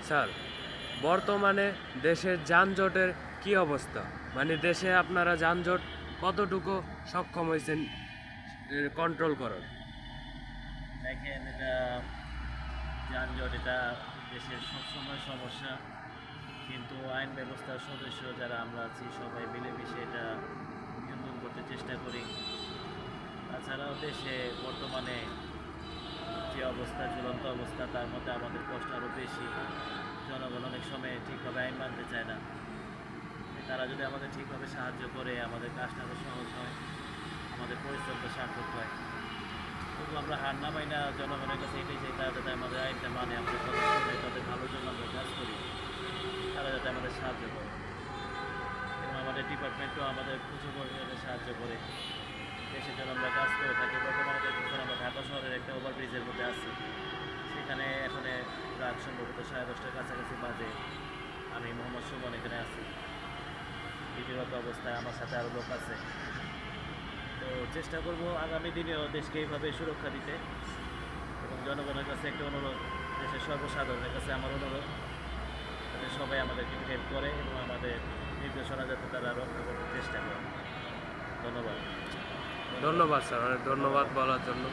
Sir, বর্তমানে দেশের যানজটের কি অবস্থা? মানে দেশে আপনারা যানজট কতটুকু সক্ষম হয়েছেন কন্ট্রোল করার? দেখেন, এটা যানজট এটা দেশের সবসময় সমস্যা, কিন্তু আইন ব্যবস্থার সদস্য যারা আমরা আছি সবাই মিলেমিশে এটা নিয়ন্ত্রণ করতে চেষ্টা করি। তাছাড়াও দেশে বর্তমানে যে অবস্থা, ঝুলন্ত অবস্থা, তার মধ্যে আমাদের কষ্ট আরও বেশি। জনগণ অনেক সময় ঠিকভাবে আইন মানতে চায় না। তারা যদি আমাদের ঠিকভাবে সাহায্য করে আমাদের কাজটা আরও সহজ হয়, আমাদের পরিশ্রমটা সার্থক হয়। তবু আমরা হার না পাই না, জনগণের কাছে এটাই চাই তারা যাতে আমাদের আইনটা মানে, আমাদের কথা শুনে, তাদের ভালোর জন্য আমরা কাজ করি, তারা যাতে আমাদের সাহায্য করে। এবং আমাদের ডিপার্টমেন্টও আমাদের প্রচুর পরিমাণে সাহায্য করে। দেশের জন্য আমরা কাজ করে থাকি। বর্তমানে দেখতেছেন আমরা ঢাকা শহরের একটা ওভারব্রিজের মধ্যে আছি, সেখানে এখন রাত সম্ভবত 10:30টার কাছাকাছি বাজে। আমি মোহাম্মদ সুমন এখানে আছি ডিউটিরত অবস্থায়, আমার সাথে আরও লোক আছে। তো চেষ্টা করব আগামী দিনেও দেশকে এইভাবে সুরক্ষা দিতে। এবং জনগণের কাছে একটা অনুরোধ, দেশের সর্বসাধারণের কাছে আমার অনুরোধ, যাতে সবাই আমাদেরকে হেল্প করে এবং আমাদের নির্দেশনা যাতে তারা রক্ষা করতে চেষ্টা করে। ধন্যবাদ। ধন্যবাদ স্যার, অনেক ধন্যবাদ বলার জন্য।